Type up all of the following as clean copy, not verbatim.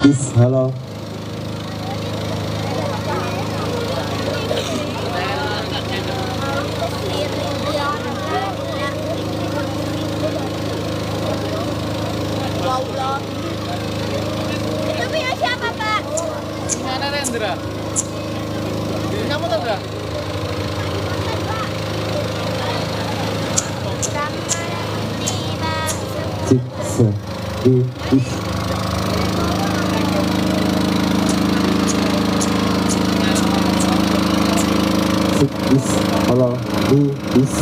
Bis, halo. Itu punya siapa, Pak? Mana Rendra? Kamu tahu nggak? Ciksa, bis. Bis, halo. Bis.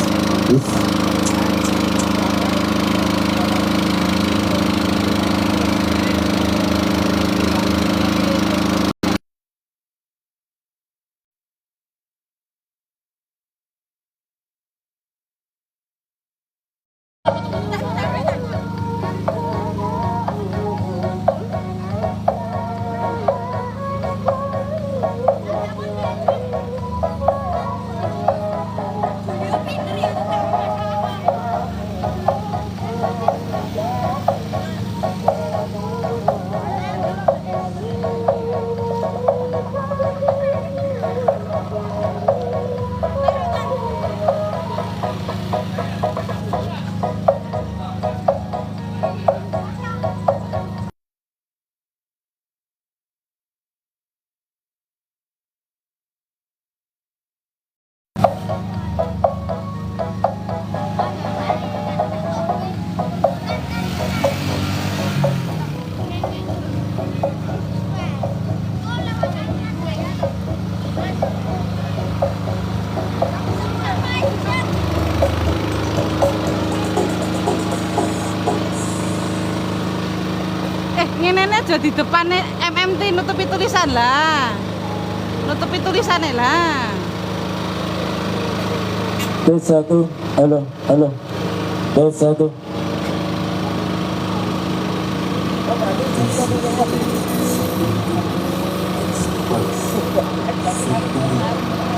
Ngene aja di depannya MMT nutupi tulisan lah. Nutupi tulisannya lah. Tes 1, halo. Tes 1.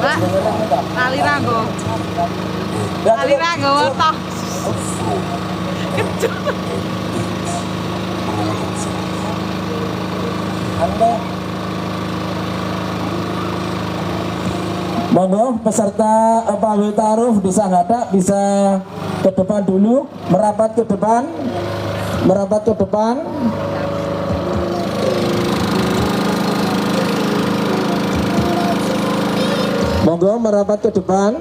Pak, tali ranggo. Tali ranggo toh. Kecut. Monggo peserta Pak Taruh bisa ngadap, bisa ke depan dulu, merapat ke depan. Monggo merapat ke depan.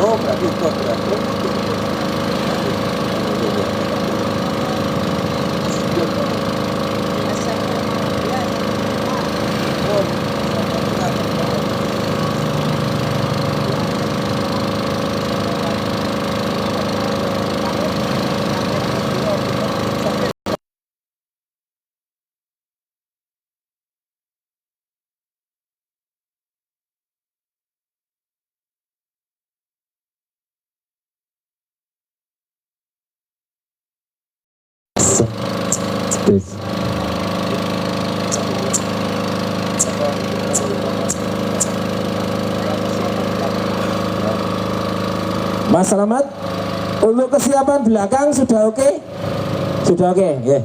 Oh, berarti itu berarti. Tes. Mas Selamat, untuk kesiapan belakang sudah oke? Sudah oke, ya.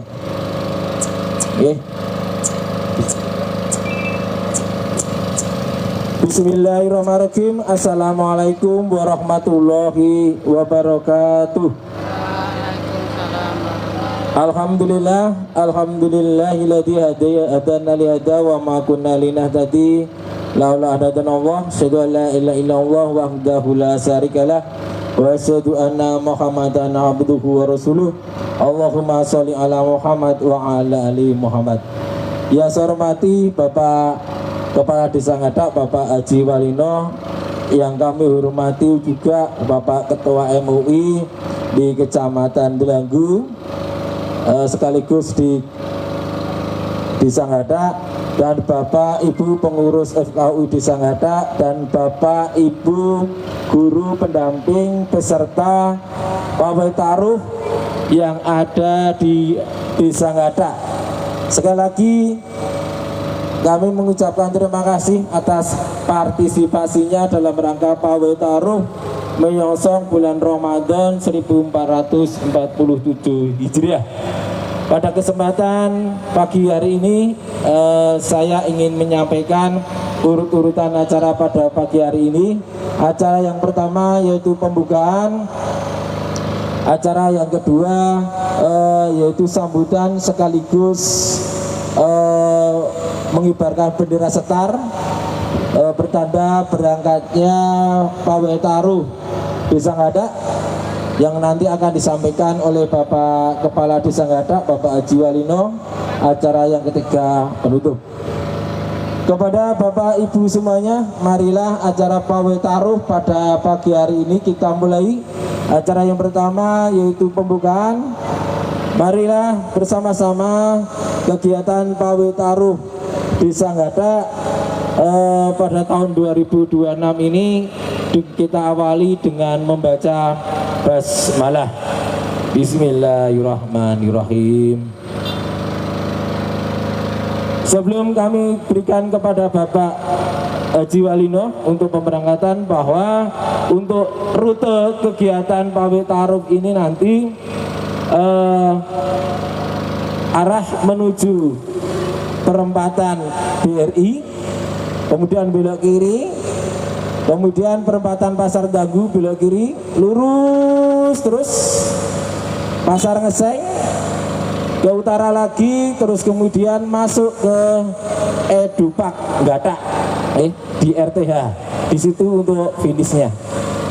Bismillahirrahmanirrahim. Assalamualaikum warahmatullahi wabarakatuh. Alhamdulillahilladzi hadana li hada wa ma kunna linahtadi laula hadana Allah. Asyhadu an la ilaha illallah wahdahu la syarikalah wa asyhadu anna Muhammadan abduhu wa rasuluh. Allahumma sholli ala Muhammad wa ala ali Muhammad. Yang saya hormati Bapak Kepala Desa Ngadak, Bapak Haji Walino, yang kami hormati juga Bapak Ketua MUI di Kecamatan Belanggu, sekaligus di Desa Ngadak, dan Bapak Ibu pengurus FKUI Desa Ngadak, dan Bapak Ibu guru pendamping peserta pawai taruh yang ada di Desa Ngadak. Sekali lagi kami mengucapkan terima kasih atas partisipasinya dalam rangka pawai taruh menyongsong bulan Ramadan 1447 Hijriah. Pada kesempatan pagi hari ini saya ingin menyampaikan urut-urutan acara pada pagi hari ini. Acara yang pertama yaitu pembukaan, acara yang kedua yaitu sambutan sekaligus mengibarkan bendera setar, bertanda berangkatnya pawai taruh Desa Ngadak, yang nanti akan disampaikan oleh Bapak Kepala Desa Ngadak, Bapak Haji Walino. Acara yang ketiga penutup. Kepada Bapak Ibu semuanya, marilah acara pawai taruh pada pagi hari ini kita mulai. Acara yang pertama yaitu pembukaan. Marilah bersama-sama kegiatan pawai taruh Desa Ngadak pada tahun 2026 ini kita awali dengan membaca basmalah. Bismillahirrahmanirrahim. Sebelum kami berikan kepada Bapak Haji Walino untuk pemberangkatan, bahwa untuk rute kegiatan pawai taruh ini nanti arah menuju perempatan BRI, kemudian belok kiri, kemudian perempatan Pasar Dagu belok kiri, lurus terus Pasar Ngeseng, ke utara lagi, terus kemudian masuk ke Edupak Ngadak di RTH. Di situ untuk finishnya.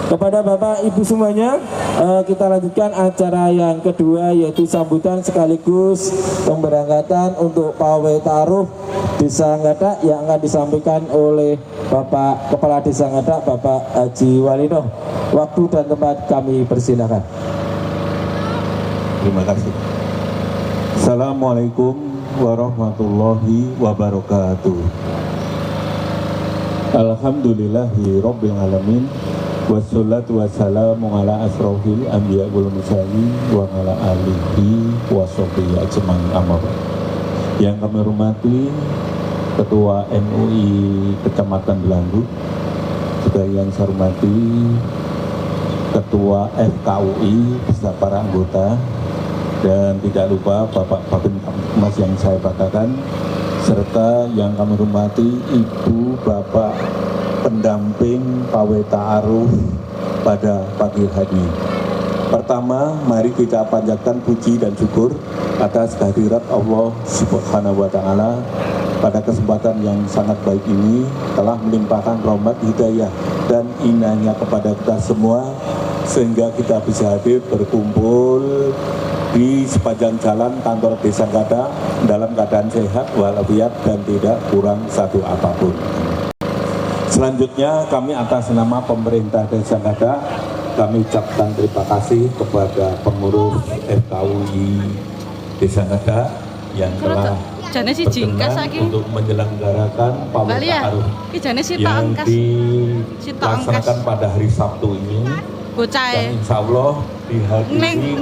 Kepada Bapak Ibu semuanya, kita lanjutkan acara yang kedua yaitu sambutan sekaligus pemberangkatan untuk pawai taruh Desa Ngadak yang akan disampaikan oleh Bapak Kepala Desa Ngadak, Bapak Haji Walino. Waktu dan tempat kami persilakan. Terima kasih. Assalamualaikum warahmatullahi wabarakatuh. Alhamdulillahi rabbil alamin. Wassalatu wassalamu ala asrofil anbiya wal mursalin wa ala alihi wa sahbihi ajmain, amma ba'd. Yang kami hormati Ketua MUI Kecamatan Belanggu, juga yang saya hormati Ketua FKUI beserta para anggota, dan tidak lupa Bapak Babin Mas yang saya banggakan, serta yang kami hormati Ibu Bapak pendamping pawai taruh pada pagi hari ini. Pertama, mari kita panjatkan puji dan syukur atas kehadirat Allah Subhanahu wa Ta'ala pada kesempatan yang sangat baik ini, telah melimpahkan rahmat, hidayah dan inayahnya kepada kita semua, sehingga kita bisa hadir berkumpul di sepanjang jalan kantor Desa Ngadak dalam keadaan sehat walafiat dan tidak kurang satu apapun. Selanjutnya, kami atas nama pemerintah Desa Ngadak, kami ucapkan terima kasih kepada pengurus FKUI Desa Ngadak yang telah berkenan untuk menyelenggarakan pawai taruh yang dilaksanakan pada hari Sabtu ini. Dan insya Allah dihadiri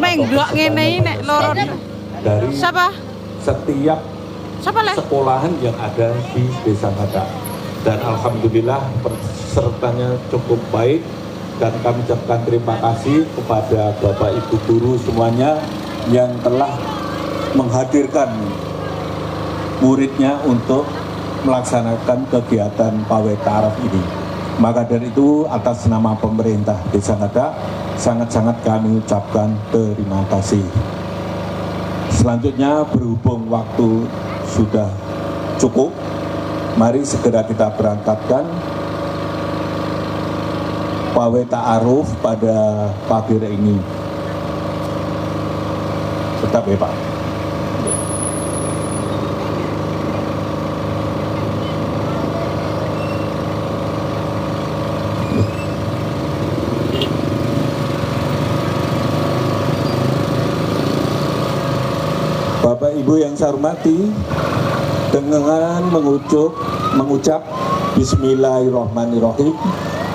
dari setiap sekolahan yang ada di Desa Ngadak. Dan alhamdulillah pesertanya cukup baik, dan kami ucapkan terima kasih kepada Bapak Ibu guru semuanya yang telah menghadirkan muridnya untuk melaksanakan kegiatan pawai taruh ini. Maka dari itu, atas nama pemerintah Desa Ngadak, sangat-sangat kami ucapkan terima kasih. Selanjutnya, berhubung waktu sudah cukup, mari segera kita berangkatkan pawe ta'aruf pada pagi ini. Tetap ya Pak. Bapak Ibu yang saya hormati, dengan mengucap Bismillahirrahmanirrahim,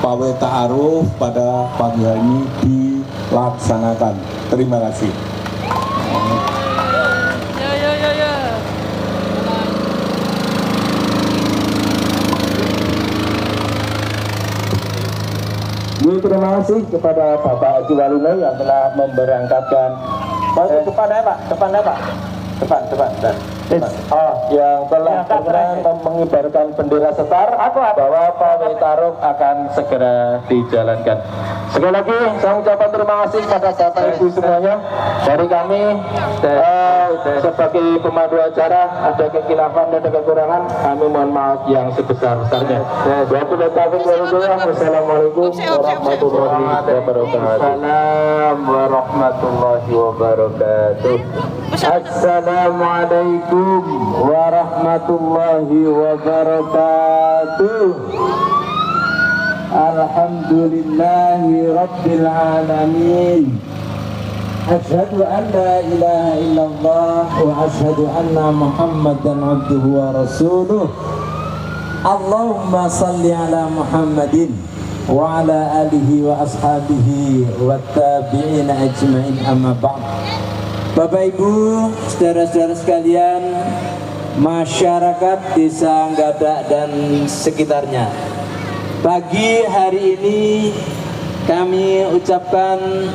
pawai ta'aruf pada pagi hari ini dilaksanakan. Terima kasih. Yo. Terima kasih kepada Bapak Haji Waluno yang telah memberangkatkan. Depannya Pak, depan. Yang telah berkenan mengibarkan bendera setar bahwa pawai ta'aruf akan segera dijalankan. Sekali lagi saya ucapkan terima kasih kepada Bapak Ibu semuanya. Dari kami sebagai pemandu acara ada kekilafan dan ada kekurangan, kami mohon maaf yang sebesar-besarnya. Wassalamualaikum warahmatullahi wabarakatuh. Warahmatullahi wabarakatuh. Assalamualaikum warahmatullahi wabarakatuh. Alhamdulillahi rabbil alamin. Asyhadu an la ilaha illallah wa asyhadu anna Muhammadan abduhu wa rasuluh. Allahumma salli ala Muhammadin wa ala alihi wa ashabihi wa tabi'ina ajma'in, amma ba'd. Bapak Ibu, saudara-saudara sekalian, masyarakat Desa Nggadak dan sekitarnya, pagi hari ini kami ucapkan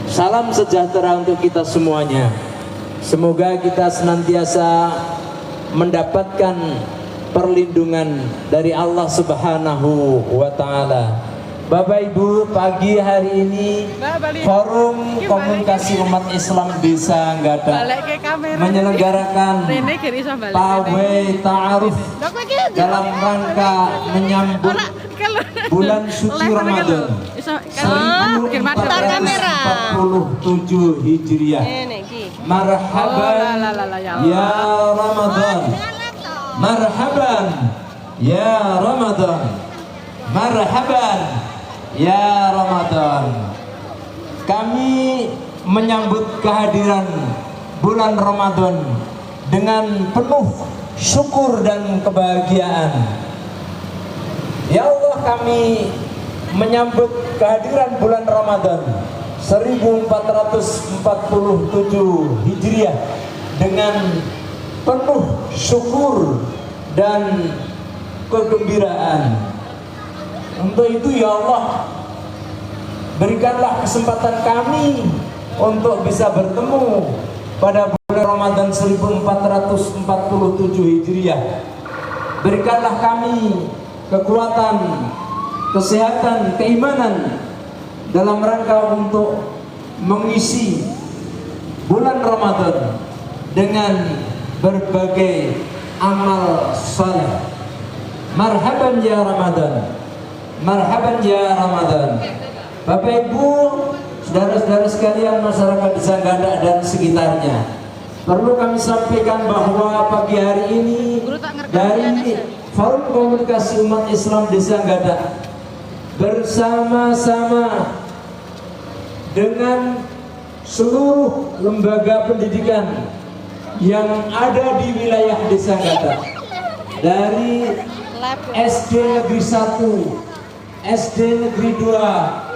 salam sejahtera untuk kita semuanya. Semoga kita senantiasa mendapatkan perlindungan dari Allah Subhanahu wa Ta'ala. Bapak Ibu, pagi hari ini Forum Komunikasi Umat Islam Desa Nggadak menyelenggarakan pawai ta'aruf dalam rangka menyambut bulan suci Ramadan 1447 Hijriah. Marhaban ya Ramadan, marhaban ya Ramadan, marhaban ya Ramadan. Kami menyambut kehadiran bulan Ramadan dengan penuh syukur dan kebahagiaan. Ya Allah, kami menyambut kehadiran bulan Ramadan 1447 Hijriah dengan penuh syukur dan kegembiraan. Untuk itu ya Allah, berikanlah kesempatan kami untuk bisa bertemu pada bulan Ramadan 1447 Hijriah. Berikanlah kami kekuatan, kesehatan, keimanan dalam rangka untuk mengisi bulan Ramadan dengan berbagai amal saleh. Marhaban ya Ramadan, marhaban ya Ramadan. Bapak Ibu, saudara-saudara sekalian, masyarakat Desa Nggadak dan sekitarnya, perlu kami sampaikan bahwa pagi hari ini dari Forum Komunikasi Umat Islam Desa Nggadak bersama-sama dengan seluruh lembaga pendidikan yang ada di wilayah Desa Nggadak, dari SD Negeri 1, SD Negeri 2,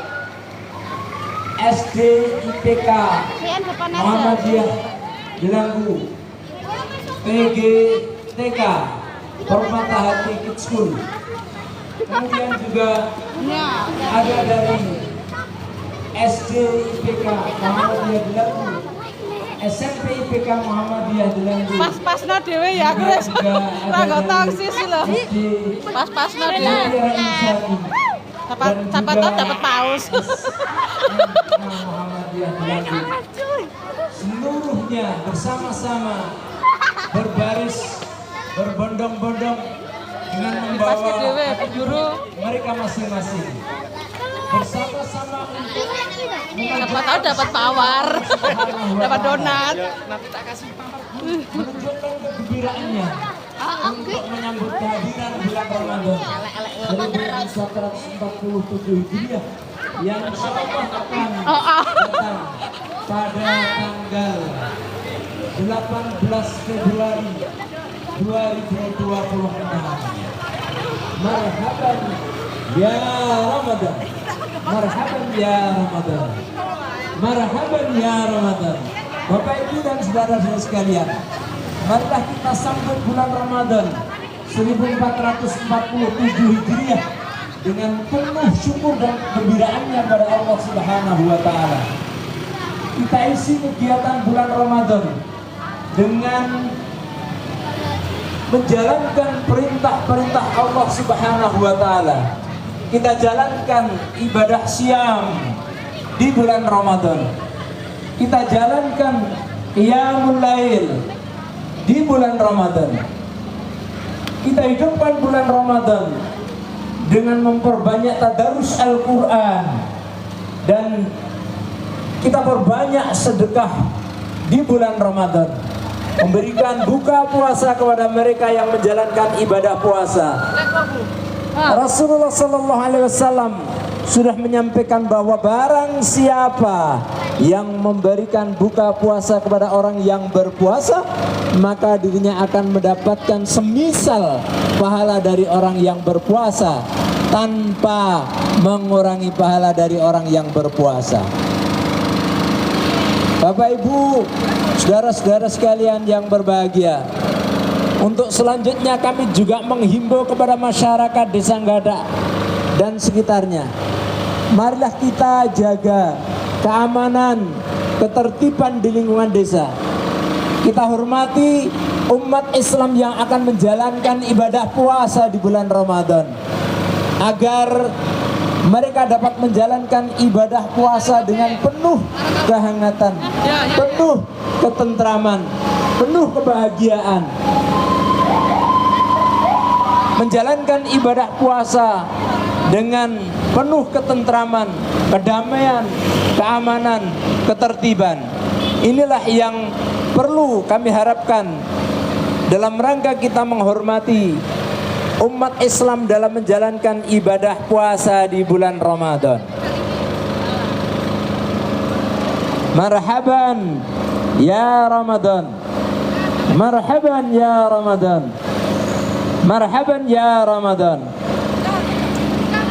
SD IPK Muhammadiyah Delanggu, PG TK Permata Hati Kids School, kemudian juga ada dari SD IPK Muhammadiyah Delanggu, SMP IPK Muhammadiyah Delanggu. Pas-pasno dhewe ya, Chris. Ranggo toksis lho. Pas-pasno dhewe. Dapat paus. Muhammadiyah Delanggu. Seluruhnya bersama-sama berbaris, berbondong-bondong dengan membawa mereka masing-masing. bersama-sama untuk Siapa tahu dapat tawar, dapat donat. Nanti tak kasih pamar. menunjukkan kegembiraannya untuk menyambut kehadiran bulan Ramadan 1447 Hijriah yang insyaallah akan datang pada tanggal 18 Februari 2026. Marhaban ya Ramadan. Marhaban ya Ramadan. Marhaban ya Ramadan. Bapak Ibu dan saudara-saudara sekalian, marilah kita sambut bulan Ramadan 1447 Hijriah dengan penuh syukur dan kegembiraannya pada Allah Subhanahu wa taala. Kita isi kegiatan bulan Ramadan dengan menjalankan perintah-perintah Allah Subhanahu wa taala. Kita jalankan ibadah siam di bulan Ramadan. Kita jalankan qiyamul lail di bulan Ramadan. Kita hidupkan bulan Ramadan dengan memperbanyak tadarus Al-Qur'an dan kita perbanyak sedekah di bulan Ramadan. Memberikan buka puasa kepada mereka yang menjalankan ibadah puasa. Rasulullah Sallallahu Alaihi Wasallam sudah menyampaikan bahwa barang siapa yang memberikan buka puasa kepada orang yang berpuasa, maka dirinya akan mendapatkan semisal pahala dari orang yang berpuasa tanpa mengurangi pahala dari orang yang berpuasa. Bapak Ibu, saudara-saudara sekalian yang berbahagia, untuk selanjutnya kami juga menghimbau kepada masyarakat Desa Nggadak dan sekitarnya. Marilah kita jaga keamanan, ketertiban di lingkungan desa. Kita hormati umat Islam yang akan menjalankan ibadah puasa di bulan Ramadan, agar mereka dapat menjalankan ibadah puasa dengan penuh kehangatan, penuh ketentraman, penuh kebahagiaan. Menjalankan ibadah puasa dengan penuh ketentraman, kedamaian, keamanan, ketertiban. Inilah yang perlu kami harapkan dalam rangka kita menghormati umat Islam dalam menjalankan ibadah puasa di bulan Ramadan. Marhaban ya Ramadan. Marhaban ya Ramadan. Marhaban ya Ramadan.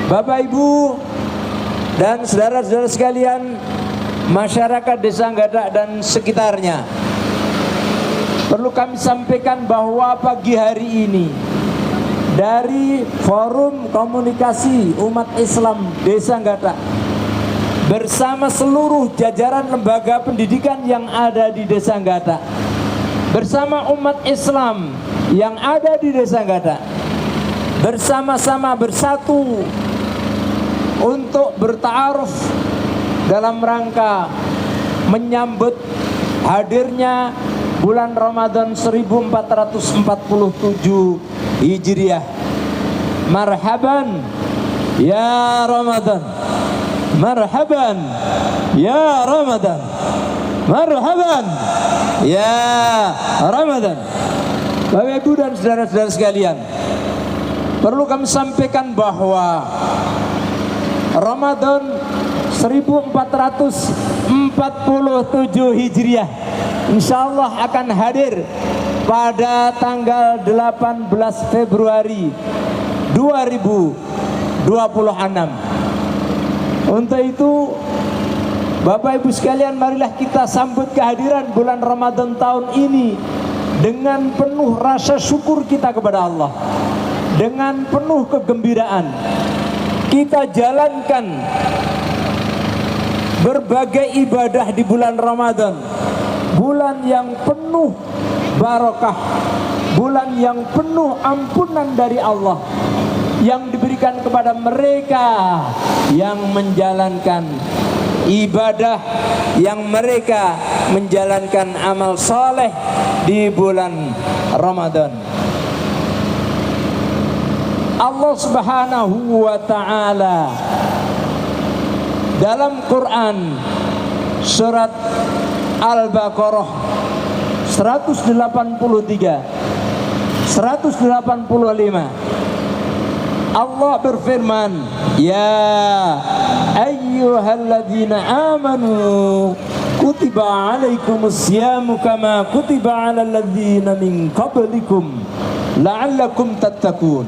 Bapak Ibu dan saudara-saudara sekalian, masyarakat Desa Nggadak dan sekitarnya, perlu kami sampaikan bahwa pagi hari ini dari Forum Komunikasi Umat Islam Desa Nggadak bersama seluruh jajaran lembaga pendidikan yang ada di Desa Nggadak, bersama umat Islam yang ada di Desa Nggadak, bersama-sama bersatu untuk berta'aruf dalam rangka menyambut hadirnya bulan Ramadan 1447 Hijriah. Marhaban ya Ramadan. Marhaban ya Ramadan. Marhaban ya Ramadan. Bapak Ibu dan saudara-saudara sekalian, perlu kami sampaikan bahwa Ramadan 1447 Hijriah insya Allah akan hadir pada tanggal 18 Februari 2026. Untuk itu Bapak Ibu sekalian, marilah kita sambut kehadiran bulan Ramadan tahun ini dengan penuh rasa syukur kita kepada Allah, dengan penuh kegembiraan. Kita jalankan berbagai ibadah di bulan Ramadan, bulan yang penuh barokah, bulan yang penuh ampunan dari Allah yang diberikan kepada mereka yang menjalankan ibadah, yang mereka menjalankan amal soleh di bulan Ramadan. Allah Subhanahu wa ta'ala dalam Quran surat Al-Baqarah 183 185 Allah berfirman, ya ayyuhalladzina amanu kutiba alaikumusyamu kama kutiba alal ladzina min qablikum la'allakum tattaqun.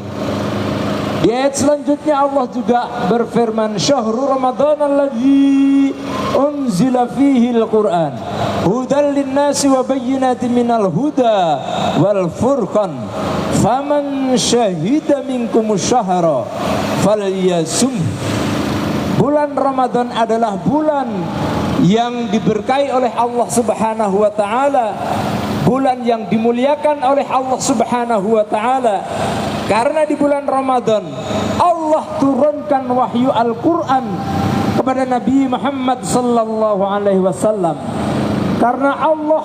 Di ayat selanjutnya Allah juga berfirman, syahrul ramadhan alladzi unzila fihi al-Qur'an hudan linnasi wa bayyinatin minal huda wal furqan faman syahida minkumus syahra falyasum. Bulan Ramadan adalah bulan yang diberkahi oleh Allah Subhanahu wa taala, bulan yang dimuliakan oleh Allah Subhanahu wa taala. Karena di bulan Ramadan Allah turunkan wahyu Al-Qur'an kepada Nabi Muhammad sallallahu alaihi wasallam. Karena Allah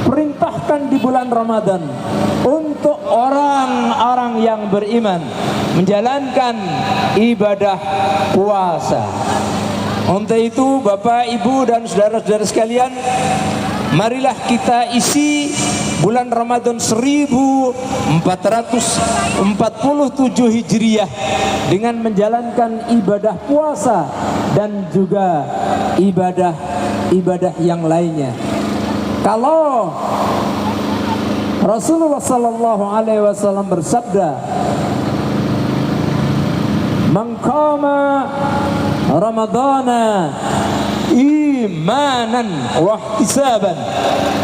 perintahkan di bulan Ramadan untuk orang-orang yang beriman menjalankan ibadah puasa. Untuk itu Bapak, Ibu dan saudara-saudara sekalian, marilah kita isi bulan Ramadan 1447 Hijriah dengan menjalankan ibadah puasa dan juga ibadah yang lainnya. Kalau Rasulullah sallallahu alaihi wasallam bersabda, "Man qama Ramadana imanan wa ihtisaban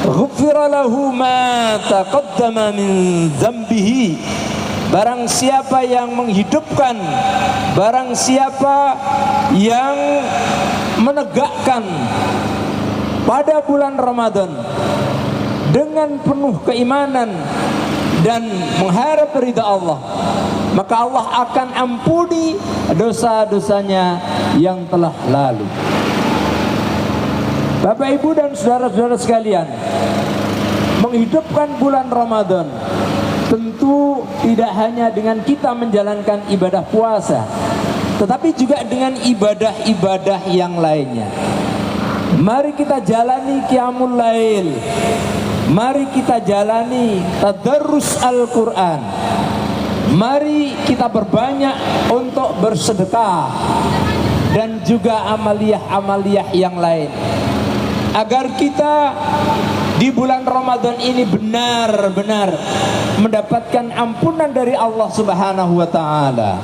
ghufira lahu ma taqaddama min dzambihi." Barang siapa yang menghidupkan, barang siapa yang menegakkan pada bulan Ramadan dengan penuh keimanan dan mengharap ridha Allah, maka Allah akan ampuni dosa-dosanya yang telah lalu. Bapak, Ibu dan saudara-saudara sekalian, menghidupkan bulan Ramadan tentu tidak hanya dengan kita menjalankan ibadah puasa, tetapi juga dengan ibadah-ibadah yang lainnya. Mari kita jalani qiyamul lail, mari kita jalani tadarrus Al-Quran, mari kita berbanyak untuk bersedekah dan juga amaliyah-amaliyah yang lain, agar kita di bulan Ramadan ini benar-benar mendapatkan ampunan dari Allah Subhanahu wa taala.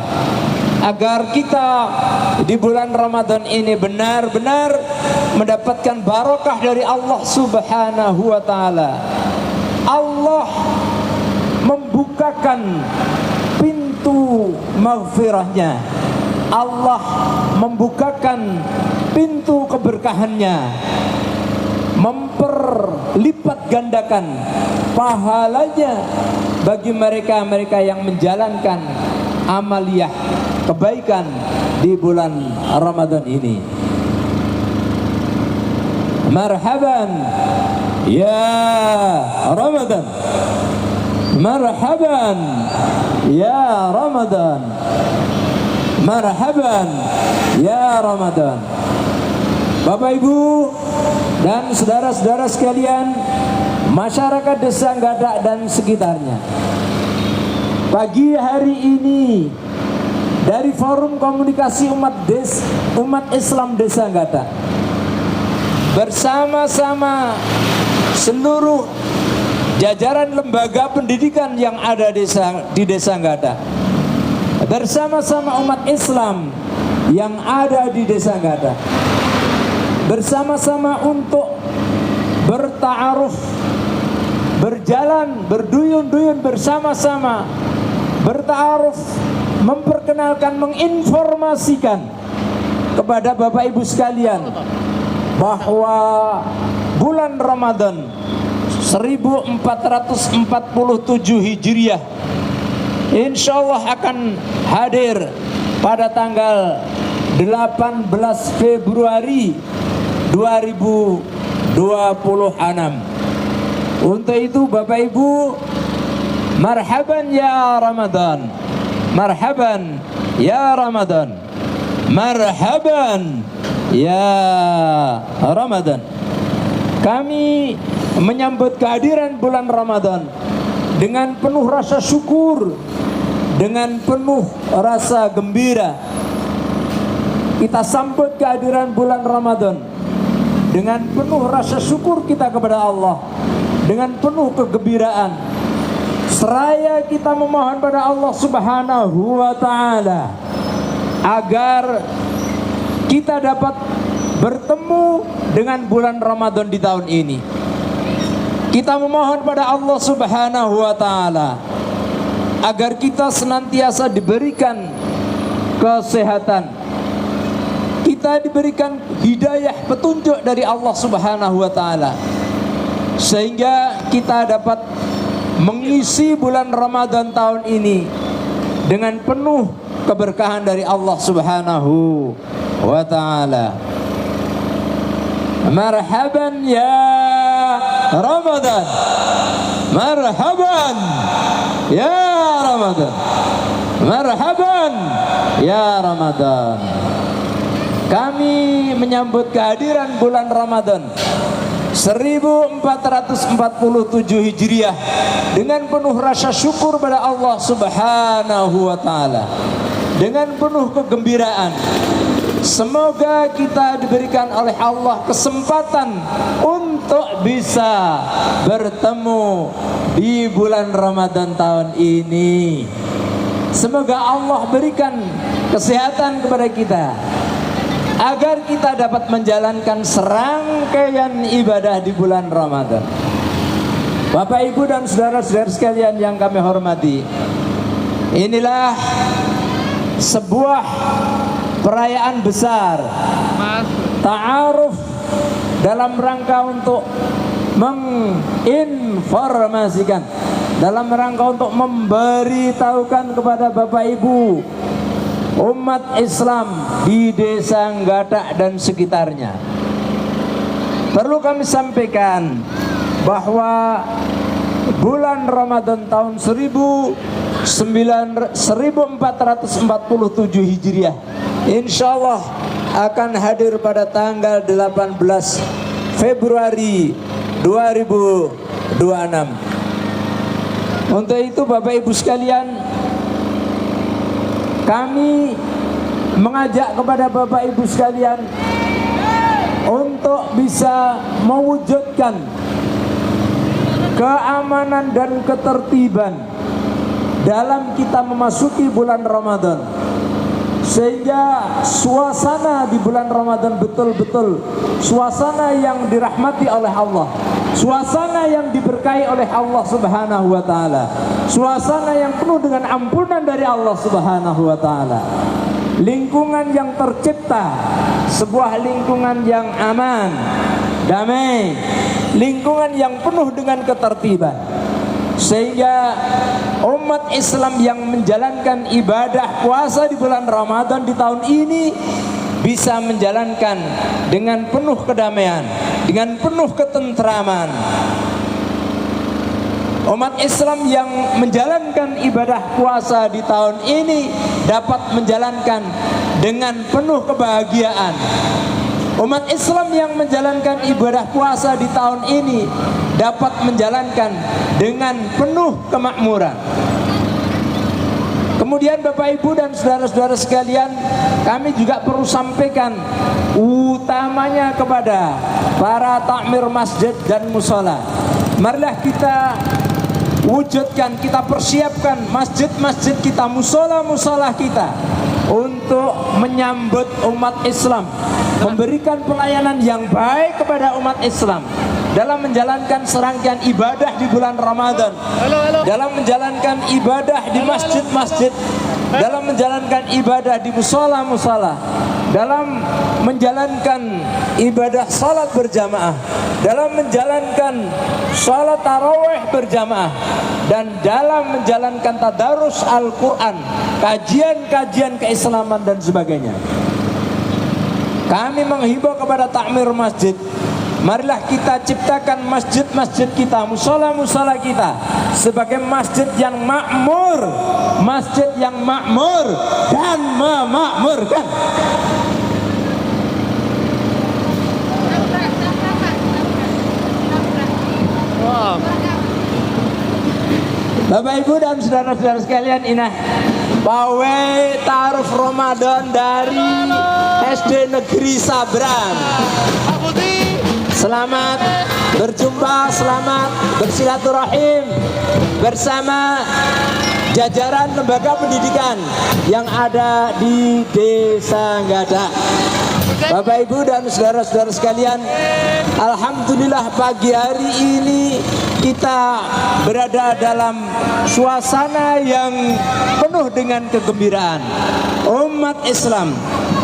Agar kita di bulan Ramadan ini benar-benar mendapatkan barokah dari Allah Subhanahu wa taala. Allah membukakan pintu maghfirahnya, Allah membukakan pintu keberkahannya, memperlipat gandakan pahalanya bagi mereka-mereka yang menjalankan amaliyah kebaikan di bulan Ramadan ini. Marhaban ya Ramadan, marhaban ya Ramadan, marhaban ya Ramadan. Bapak, Ibu dan saudara-saudara sekalian, masyarakat Desa Nggadak dan sekitarnya, pagi hari ini dari Forum Komunikasi Umat Islam Desa Nggadak bersama-sama seluruh jajaran lembaga pendidikan yang ada di Desa Nggadak, bersama-sama umat Islam yang ada di Desa Nggadak, bersama-sama untuk berta'aruf, berjalan, berduyun-duyun bersama-sama, berta'aruf, memperkenalkan, menginformasikan kepada Bapak Ibu sekalian bahwa bulan Ramadan 1447 Hijriah insya Allah akan hadir pada tanggal 18 Februari 2026. Untuk itu Bapak Ibu, marhaban ya Ramadan, marhaban ya Ramadan, marhaban ya Ramadan. Kami menyambut kehadiran bulan Ramadan dengan penuh rasa syukur, dengan penuh rasa gembira. Kita sambut kehadiran bulan Ramadan dengan penuh rasa syukur kita kepada Allah, dengan penuh kegembiraan, seraya kita memohon pada Allah Subhanahu wa Ta'ala agar kita dapat bertemu dengan bulan Ramadan di tahun ini. Kita memohon pada Allah Subhanahu wa Ta'ala agar kita senantiasa diberikan kesehatan, kita diberikan hidayah petunjuk dari Allah Subhanahu wa Ta'ala, sehingga kita dapat mengisi bulan Ramadan tahun ini dengan penuh keberkahan dari Allah Subhanahu wa Ta'ala. Marhaban ya Ramadan, marhaban ya Ramadan, marhaban ya Ramadan. Kami menyambut kehadiran bulan Ramadan 1447 Hijriah dengan penuh rasa syukur pada Allah Subhanahu wa Ta'ala, dengan penuh kegembiraan. Semoga kita diberikan oleh Allah kesempatan untuk bisa bertemu di bulan Ramadan tahun ini. Semoga Allah berikan kesehatan kepada kita agar kita dapat menjalankan serangkaian ibadah di bulan Ramadan. Bapak, Ibu, dan saudara-saudara sekalian yang kami hormati, inilah sebuah perayaan besar, ta'aruf, dalam rangka untuk menginformasikan, dalam rangka untuk memberitahukan kepada Bapak Ibu umat Islam di Desa Nggadak dan sekitarnya. Perlu kami sampaikan bahwa bulan Ramadan tahun 1447 Hijriah insyaallah akan hadir pada tanggal 18 Februari 2026. Untuk itu Bapak Ibu sekalian, kami mengajak kepada Bapak Ibu sekalian untuk bisa mewujudkan keamanan dan ketertiban dalam kita memasuki bulan Ramadan, sehingga suasana di bulan Ramadan betul-betul suasana yang dirahmati oleh Allah, suasana yang diberkahi oleh Allah Subhanahu wa Ta'ala, suasana yang penuh dengan ampunan dari Allah Subhanahu wa Ta'ala, lingkungan yang tercipta, sebuah lingkungan yang aman, damai, lingkungan yang penuh dengan ketertiban, sehingga umat Islam yang menjalankan ibadah puasa di bulan Ramadan di tahun ini bisa menjalankan dengan penuh kedamaian, dengan penuh ketentraman. Umat Islam yang menjalankan ibadah puasa di tahun ini dapat menjalankan dengan penuh kebahagiaan. Umat Islam yang menjalankan ibadah puasa di tahun ini dapat menjalankan dengan penuh kemakmuran. Kemudian Bapak Ibu dan saudara-saudara sekalian, kami juga perlu sampaikan utamanya kepada para takmir masjid dan mushola. Marilah kita wujudkan, kita persiapkan masjid-masjid kita, mushola-mushola kita untuk menyambut umat Islam, memberikan pelayanan yang baik kepada umat Islam dalam menjalankan serangkaian ibadah di bulan Ramadan, dalam menjalankan ibadah di masjid-masjid, dalam menjalankan ibadah di mushola-mushola, dalam menjalankan ibadah salat berjamaah, dalam menjalankan salat tarawih berjamaah, dan dalam menjalankan tadarus Al-Quran, kajian-kajian keislaman dan sebagainya. Kami menghimbau kepada takmir masjid, marilah kita ciptakan masjid-masjid kita, mushola-mushola kita sebagai masjid yang makmur, masjid yang makmur dan memakmurkan. Bapak Ibu dan saudara-saudara sekalian, inah pawai ta'aruf Ramadan dari SD Negeri Sabran. Selamat berjumpa, selamat bersilaturahim bersama jajaran lembaga pendidikan yang ada di Desa Ngada. Bapak Ibu dan saudara-saudara sekalian, alhamdulillah pagi hari ini kita berada dalam suasana yang penuh dengan kegembiraan. Umat Islam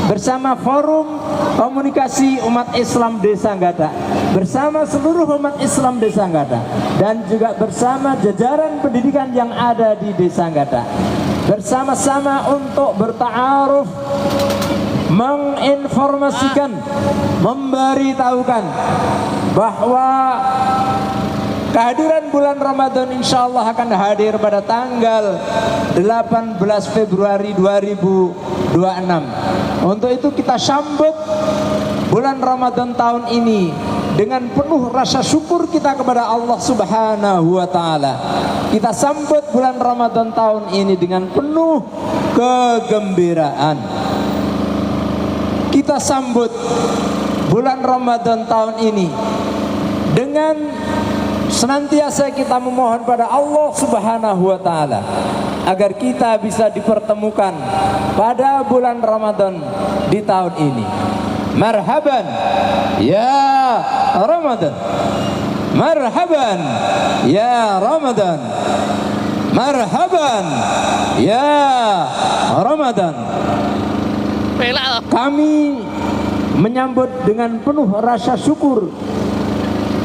bersama Forum Komunikasi Umat Islam Desa Ngada, bersama seluruh umat Islam Desa Ngada, dan juga bersama jajaran pendidikan yang ada di Desa Ngada, bersama-sama untuk berta'aruf, menginformasikan, memberitahukan bahwa kehadiran bulan Ramadan insya Allah akan hadir pada tanggal 18 Februari 2026. Untuk itu kita sambut bulan Ramadan tahun ini dengan penuh rasa syukur kita kepada Allah Subhanahu wa Ta'ala. Kita sambut bulan Ramadan tahun ini dengan penuh kegembiraan. Kita sambut bulan Ramadan tahun ini dengan senantiasa kita memohon pada Allah Subhanahu wa Ta'ala agar kita bisa dipertemukan pada bulan Ramadan di tahun ini. Marhaban ya Ramadan, marhaban ya Ramadan, marhaban ya Ramadan. Kami menyambut dengan penuh rasa syukur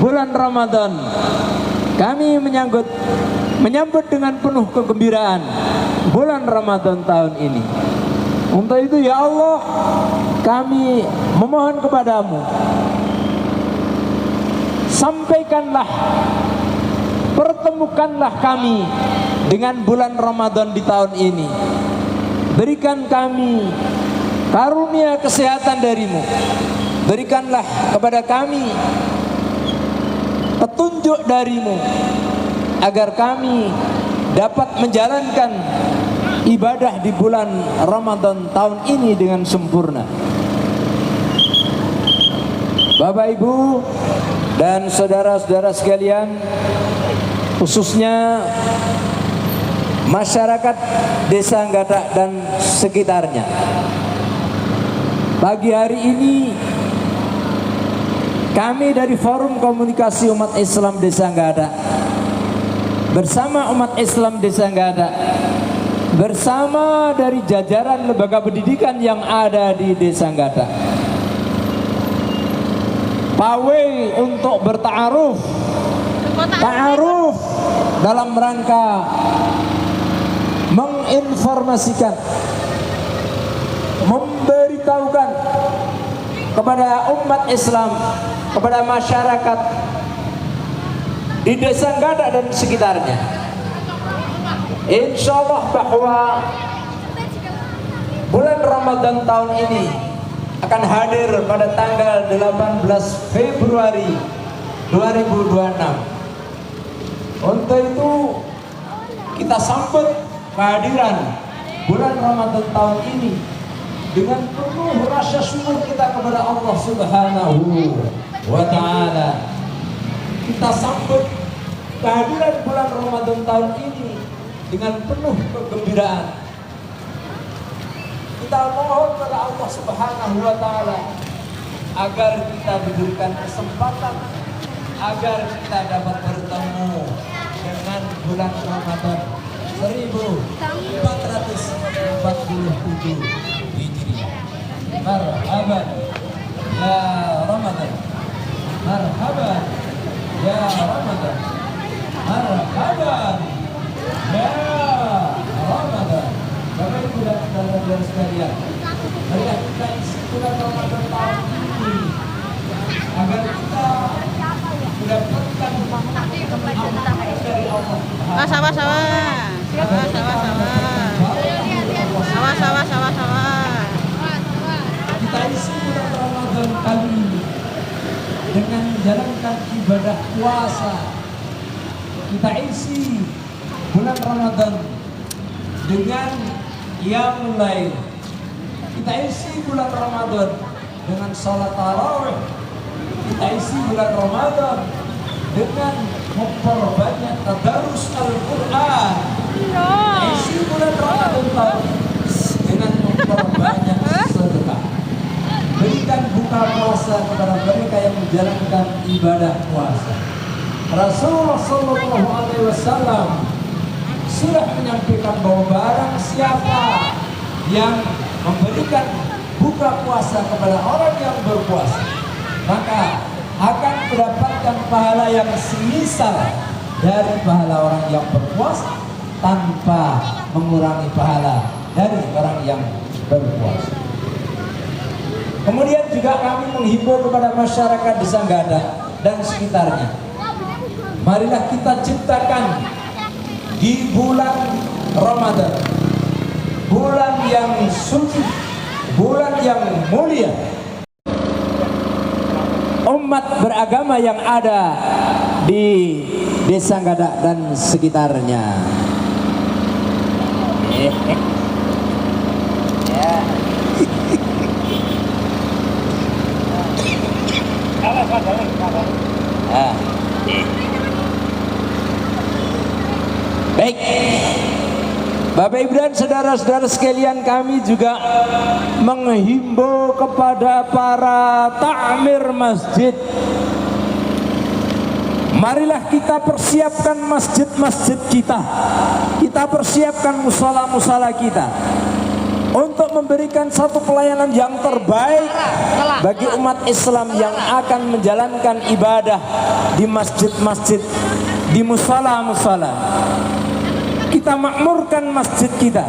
bulan Ramadan. Kami menyambut dengan penuh kegembiraan bulan Ramadan tahun ini. Untuk itu ya Allah, kami memohon kepadamu, sampaikanlah, pertemukanlah kami dengan bulan Ramadan di tahun ini. Berikan kami karunia kesehatan darimu. Berikanlah kepada kami petunjuk darimu agar kami dapat menjalankan ibadah di bulan Ramadan tahun ini dengan sempurna. Bapak Ibu dan saudara-saudara sekalian, khususnya masyarakat Desa Ngada dan sekitarnya, pagi hari ini kami dari Forum Komunikasi Umat Islam Desa Ngada bersama umat Islam Desa Ngada, bersama dari jajaran lembaga pendidikan yang ada di Desa Ngada, pawai untuk berta'aruf, ta'aruf dalam rangka menginformasikan, memberitahukan kepada umat Islam, kepada masyarakat di Desa Ngada dan sekitarnya, insya Allah bahwa bulan Ramadan tahun ini akan hadir pada tanggal 18 Februari 2026. Untuk itu kita sambut kehadiran bulan Ramadan tahun ini dengan penuh rasa syukur kita kepada Allah Subhanahu wa Ta'ala. Kita sambut kehadiran bulan Ramadan tahun ini dengan penuh kegembiraan. Kita mohon kepada Allah Subhanahu wa Ta'ala agar kita diberikan kesempatan, agar kita dapat bertemu dengan bulan Ramadan 1447 Hijriah. Marhaban ya Ramadan, marhaban ya Ramadan, marhaban ya Ramadan. Bapak Ibu dan saudara-saudara sekalian, marilah kita isi bulan Ramadan tahun ini agar kita mendapatkan dari Allah. Sawah. Kita isi bulan Ramadan kali ini dengan menjalankan ibadah puasa. Kita isi bulan Ramadan dengan qiyamul lail. Kita isi bulan Ramadan dengan salat tarawih. Kita isi bulan Ramadan dengan memperbanyak tadarus Al-Quran. Kita isi bulan Ramadan dengan memperbanyak sedekah. Berikan buka puasa kepada mereka yang menjalankan ibadah puasa. Rasulullah Sallallahu Alaihi Wasallam sudah menyampaikan bahwa barang siapa yang memberikan buka puasa kepada orang yang berpuasa, maka akan mendapatkan pahala yang semisal dari pahala orang yang berpuasa tanpa mengurangi pahala dari orang yang berpuasa. Kemudian juga kami menghimbau kepada masyarakat di Sanggada dan sekitarnya, marilah kita ciptakan di bulan Ramadan, bulan yang suci, bulan yang mulia, umat beragama yang ada di Desa Gadak dan sekitarnya. Baik, Bapak Ibu dan saudara-saudara sekalian, kami juga menghimbau kepada para takmir masjid, marilah kita persiapkan masjid-masjid kita, kita persiapkan musala-musala kita untuk memberikan satu pelayanan yang terbaik bagi umat Islam yang akan menjalankan ibadah di masjid-masjid, di musala-musala. Kita makmurkan masjid kita,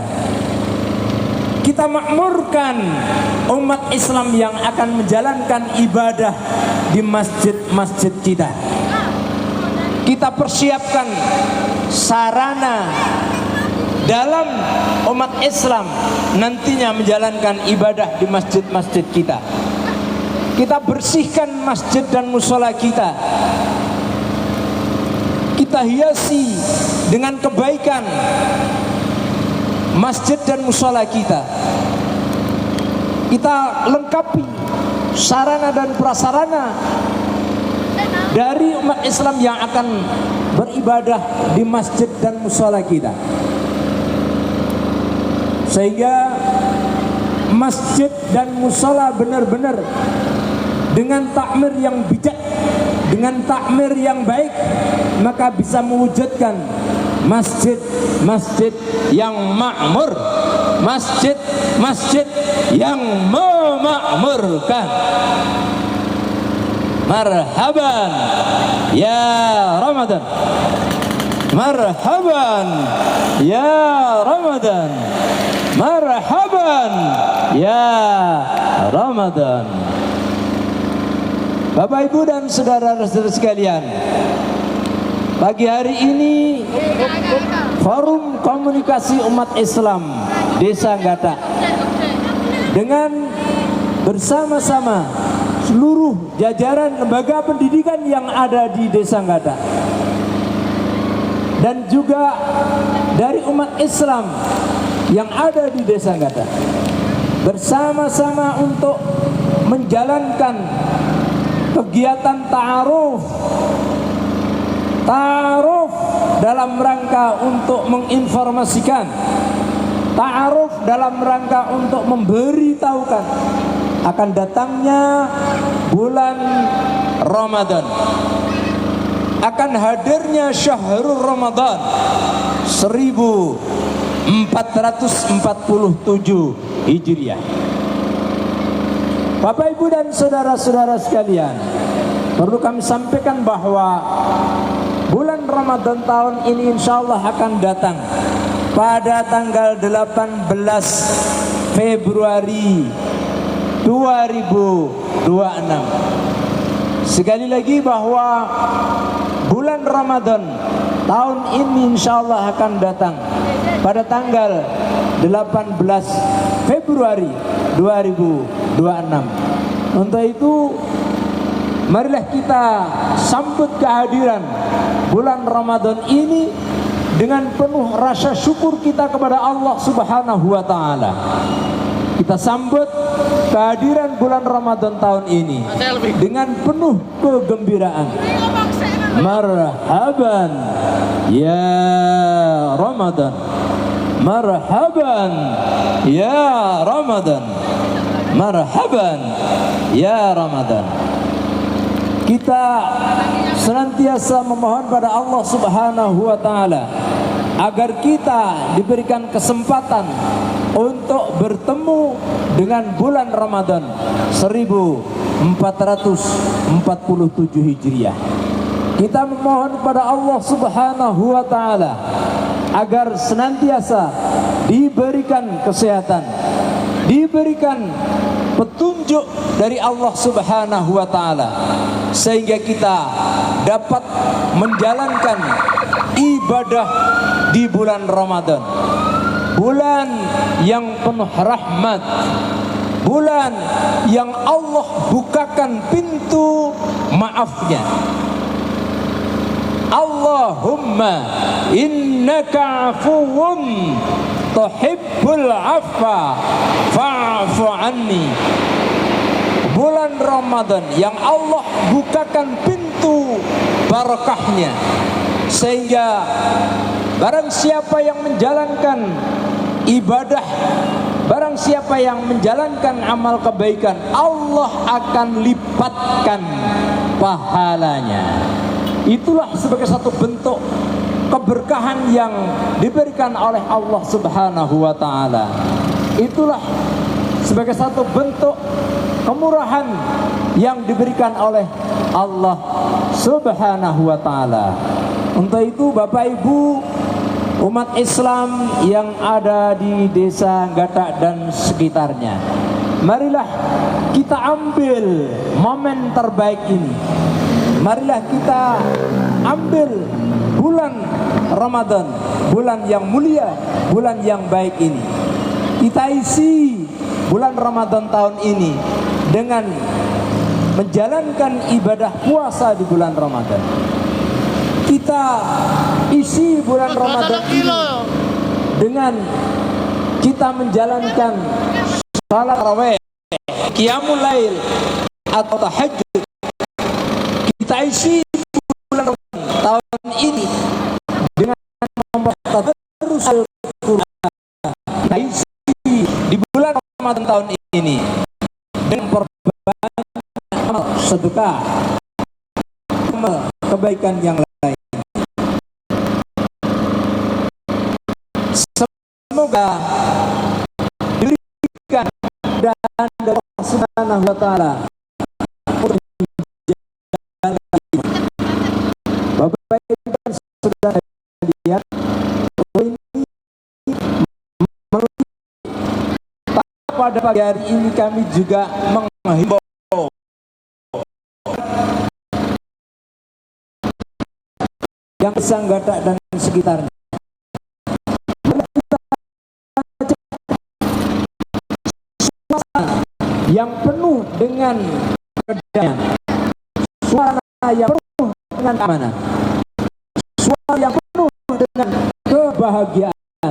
kita makmurkan umat Islam yang akan menjalankan ibadah di masjid-masjid kita. Kita persiapkan sarana dalam umat Islam nantinya menjalankan ibadah di masjid-masjid kita. Kita bersihkan masjid dan mushola kita, kita hiasi dengan kebaikan masjid dan mushola kita. Kita lengkapi sarana dan prasarana dari umat Islam yang akan beribadah di masjid dan mushola kita, sehingga masjid dan mushola benar-benar dengan takmir yang bijak, dengan takmir yang baik, maka bisa mewujudkan masjid-masjid yang makmur, masjid-masjid yang memakmurkan. Marhaban ya Ramadan, marhaban ya Ramadan, marhaban ya Ramadan. Bapak Ibu dan saudara-saudara sekalian, pagi hari ini Forum Komunikasi Umat Islam Desa Gadak dengan bersama-sama seluruh jajaran lembaga pendidikan yang ada di Desa Gadak dan juga dari umat Islam yang ada di Desa Gadak bersama-sama untuk menjalankan kegiatan ta'aruf dalam rangka untuk menginformasikan, ta'aruf dalam rangka untuk memberitahukan akan datangnya bulan Ramadan, akan hadirnya Syahrul Ramadan 1447 Hijriah. Bapak Ibu dan saudara-saudara sekalian, perlu kami sampaikan bahwa bulan Ramadan tahun ini insya Allah akan datang pada tanggal 18 Februari 2026. Sekali lagi bahwa bulan Ramadan tahun ini insya Allah akan datang pada tanggal 18 Februari 2026. Untuk itu marilah kita sambut kehadiran bulan Ramadan ini dengan penuh rasa syukur kita kepada Allah Subhanahu wa taala. Kita sambut kehadiran bulan Ramadan tahun ini dengan penuh kegembiraan. Marhaban ya Ramadan, marhaban ya Ramadan, marhaban ya Ramadan. Kita senantiasa memohon pada Allah Subhanahu wa taala agar kita diberikan kesempatan untuk bertemu dengan bulan Ramadan 1447 Hijriah. Kita memohon kepada Allah Subhanahu wa taala agar senantiasa diberikan kesehatan, diberikan petunjuk dari Allah Subhanahu wa taala sehingga kita dapat menjalankan ibadah di bulan Ramadan. Bulan yang penuh rahmat, bulan yang Allah bukakan pintu maafnya. Allahumma innaka afuwun tuhibbul afwa fa'fu anni. Bulan Ramadan yang Allah bukakan pintu barakahnya sehingga barang siapa yang menjalankan ibadah, barang siapa yang menjalankan amal kebaikan, Allah akan lipatkan pahalanya. Itulah sebagai satu bentuk keberkahan yang diberikan oleh Allah Subhanahu wa taala. Itulah sebagai satu bentuk kemurahan yang diberikan oleh Allah Subhanahu wa taala. Untuk itu Bapak Ibu umat Islam yang ada di desa Gatak dan sekitarnya, marilah kita ambil momen terbaik ini. Marilah kita ambil bulan Ramadan, bulan yang mulia, bulan yang baik ini. Kita isi bulan Ramadan tahun ini dengan menjalankan ibadah puasa di bulan Ramadan. Kita isi bulan Ramadan ini dengan kita menjalankan salat tarawih, qiyamul lail atau tahajud. Kita isi bulan Ramadan tahun ini dengan membaca terus Al-Quran. Kita isi di bulan Ramadan tahun ini dengan perbanyak amal sedekah, amal kebaikan yang lain. Semoga diberikan kemudahan dari Allah Subhanahu wa taala. Bapak Ibu dan saudara sekalian, ini pada pagi hari ini kami juga menghimbau yang desa Gatak dan sekitarnya yang penuh dengan kedamaian, suara yang penuh dengan keamanan, suara yang penuh dengan kebahagiaan,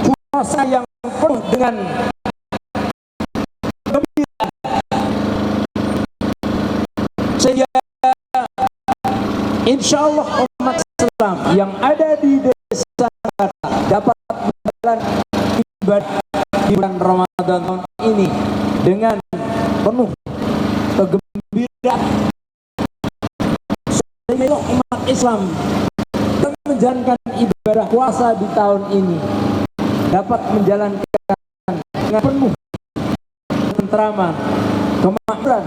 puasa yang penuh dengan kegembiraan, sehingga insya Allah umat Islam yang ada di desa dapat menjalankan ibadah di bulan Ramadan tahun ini dengan penuh kegembiraan, sehingga umat Islam menjalankan ibadah puasa di tahun ini dapat menjalankan dengan penuh ketentraman, kemakmuran,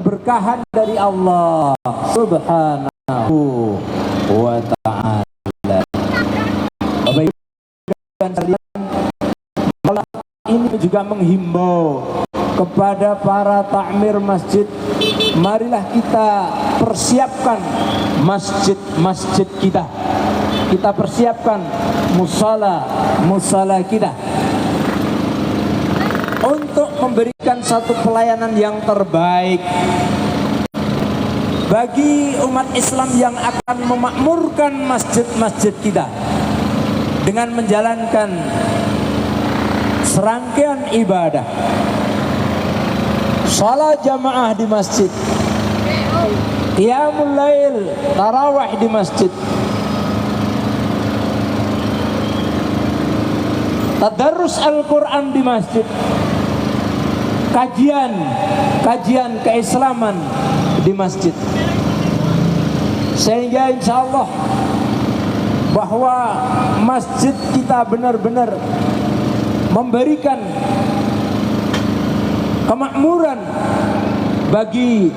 keberkahan dari Allah Subhanahu wa ta'ala. Bapak Ibu dan sekalian, Allah ini juga menghimbau kepada para takmir masjid, marilah kita persiapkan masjid-masjid kita. Kita persiapkan musala kita untuk memberikan satu pelayanan yang terbaik bagi umat Islam yang akan memakmurkan masjid-masjid kita. dengan menjalankan serangkaian ibadah. Salat jamaah di masjid, qiyamul lail, tarawih di masjid, tadarrus Al-Quran di masjid, kajian keislaman di masjid. Sehingga insya Allah bahwa masjid kita benar-benar memberikan kemakmuran bagi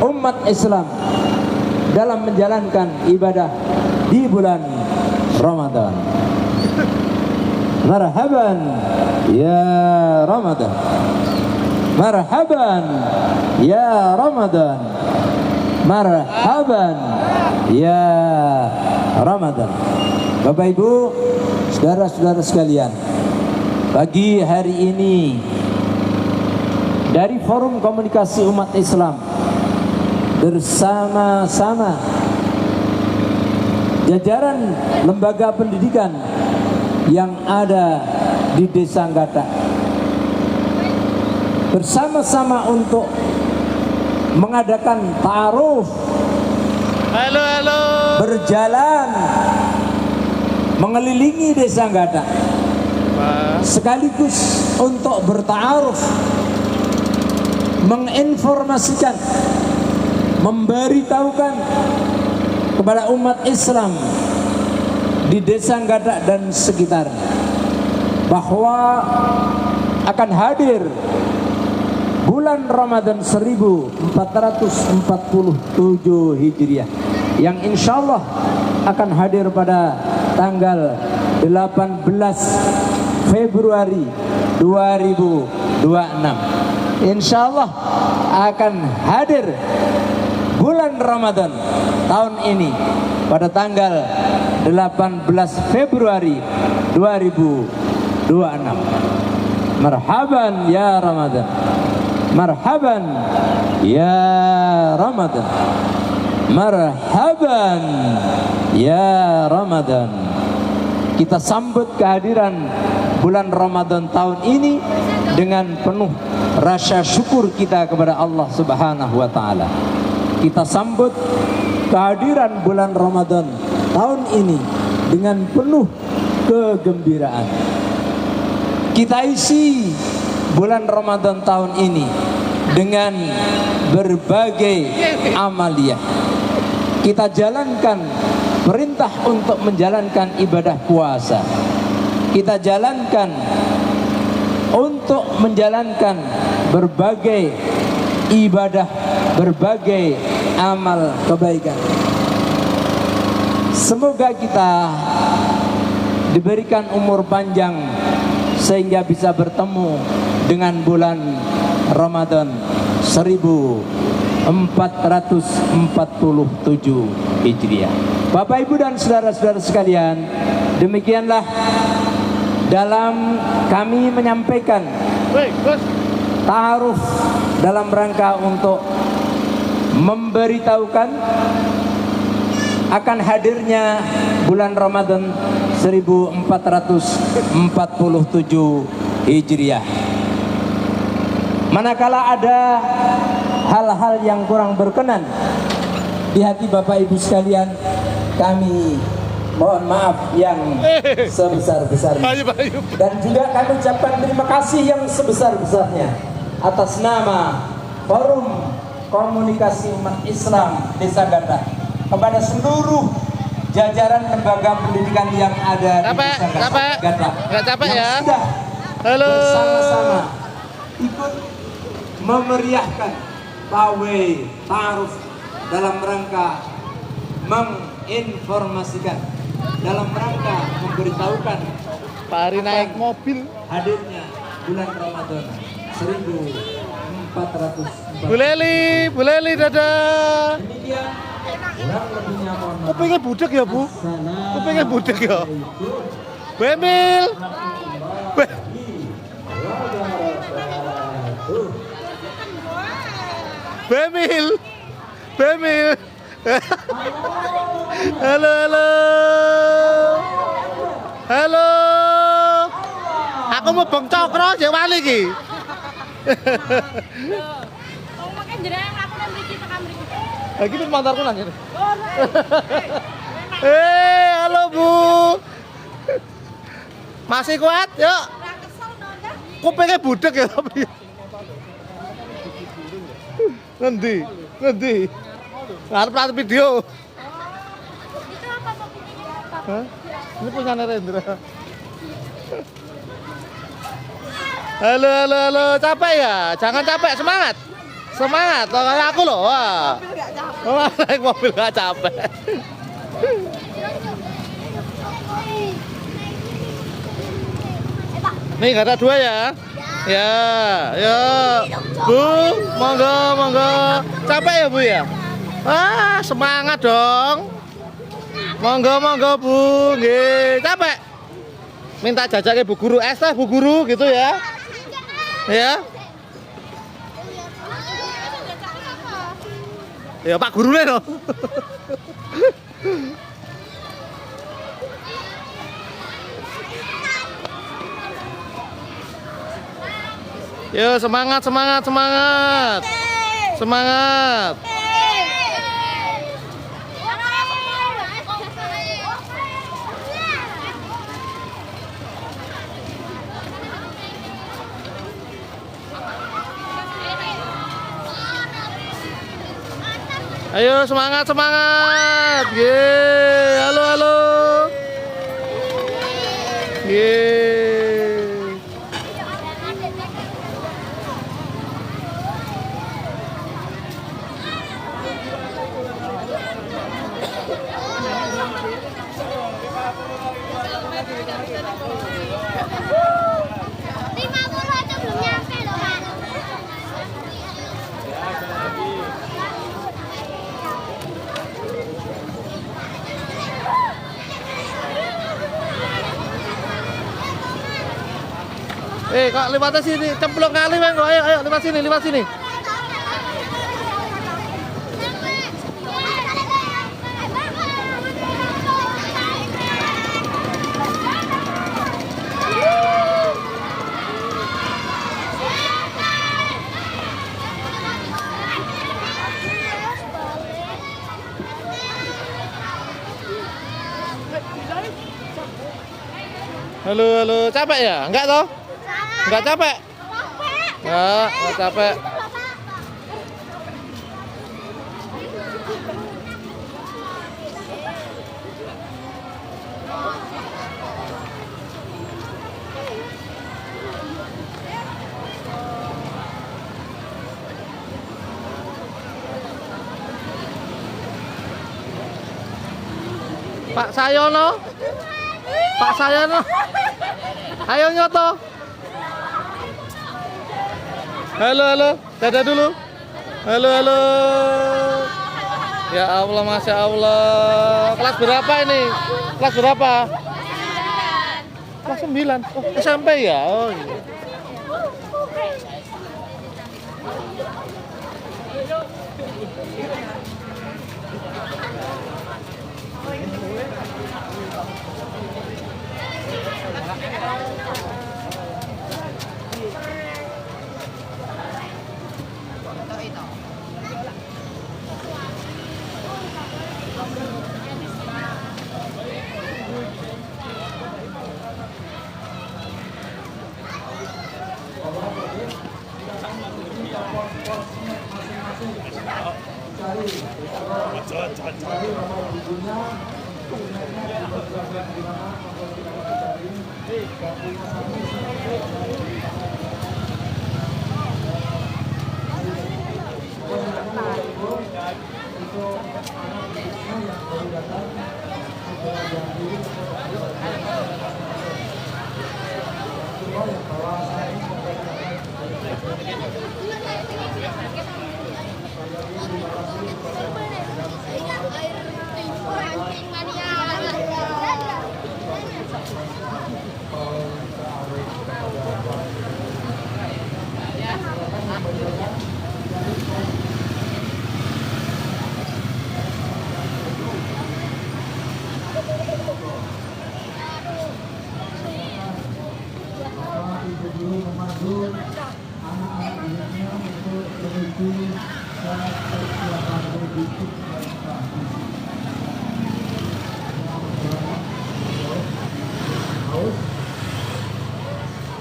umat Islam dalam menjalankan ibadah di bulan Ramadan. Marhaban ya Ramadan, marhaban ya Ramadan, marhaban ya Ramadan. Bapak Ibu, saudara-saudara sekalian, pagi hari ini dari Forum Komunikasi Umat Islam bersama-sama jajaran lembaga pendidikan yang ada di Desa Nggadak bersama-sama untuk mengadakan ta'aruf, berjalan mengelilingi Desa Nggadak sekaligus untuk berta'aruf, menginformasikan, memberitahukan kepada umat Islam di Desa Nggadak dan sekitarnya bahwa akan hadir bulan Ramadan 1447 Hijriah yang insya Allah akan hadir pada tanggal 18 Februari 2026. Insya Allah akan hadir bulan Ramadan tahun ini pada tanggal 18 Februari 2026. Marhaban ya Ramadan, marhaban ya Ramadan, marhaban ya Ramadan. Kita sambut kehadiran bulan Ramadan tahun ini dengan penuh rasa syukur kita kepada Allah Subhanahu wa taala. Kita sambut kehadiran bulan Ramadan tahun ini dengan penuh kegembiraan. Kita isi bulan Ramadan tahun ini dengan berbagai amaliyah. Kita jalankan perintah untuk menjalankan ibadah puasa. Kita jalankan untuk menjalankan berbagai ibadah, berbagai amal kebaikan. Semoga kita diberikan umur panjang sehingga bisa bertemu dengan bulan Ramadan 1447 Hijriah. Bapak Ibu dan saudara-saudara sekalian, demikianlah dalam kami menyampaikan ta'aruf dalam rangka untuk memberitahukan akan hadirnya bulan Ramadan 1447 Hijriah. Manakala ada hal-hal yang kurang berkenan di hati Bapak Ibu sekalian, kami mohon maaf yang sebesar-besarnya. Dan juga kami ucapkan terima kasih yang sebesar-besarnya atas nama Forum Komunikasi Umat Islam Desa Nggadak kepada seluruh jajaran lembaga pendidikan yang ada di Desa Nggadak yang sudah bersama-sama ikut memeriahkan pawai ta'aruf dalam rangka menginformasikan, dalam rangka memberitahukan Pak Ari naik mobil. hadirnya bulan Ramadan 1447. Bu Leli dadah. Demikian kurang lebihnya mohon maaf. Kupingnya budek ya Bu? Kupingnya budek ya? Bu Emil. Bu Emil. Halo. aku mau Bang Cokro jek wali iki. Wong makan jenengan aku nang mriki tekan mriki. Ha iki mantarku nang kene. Halo Bu. Masih kuat? Yuk. Ora kesel to, Cak. Kupingnya budek ya tapi. Ngendi? Ngendi? Ngarep video. Itu apa kok kupingnya apa? Hah? Ini punya Rendra. Halo, halo, halo. Capek ya? Jangan capek, semangat. Semangat, loh, kayak aku loh. Wah. Oh, naik mobil gak capek. Nih, gak ada dua ya? Ya, ya. Bu, monggo, monggo. Capek ya Bu ya? Ah, semangat dong. Monggo, monggo Bu. Nggih, capek. Minta jajaknya Bu Guru es lah Bu Guru gitu ya. Ya. Ya Pak Guru nih loh. Yo semangat, semangat, semangat. Semangat. Ayo semangat, semangat. Yeay, halo, halo. Yeay. Kak lewat sini, cemplung kali bang, ayo, ayo lewat sini, lewat sini. Halo, halo, capek ya? Enggak toh? Enggak capek? Enggak capek. Pak Sayono. Pak Sayono. Ayo nyoto. Halo, halo. Dadah dulu. Halo, halo. Ya Allah, Masya Allah. Kelas berapa ini? Kelas berapa? Kelas 9. Oh, SMP ya? Oh iya.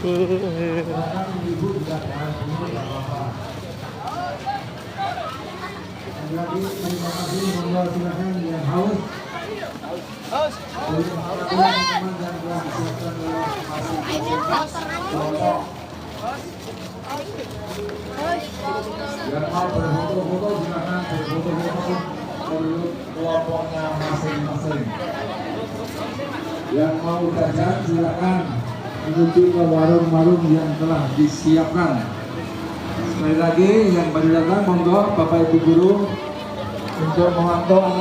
Yang mau berfoto-foto silakan berfoto-foto kelompoknya masing-masing. Yang mau jajan silakan menuju ke warung-warung yang telah disiapkan. Sekali lagi yang baru datang monggo Bapak Ibu guru untuk memantau anak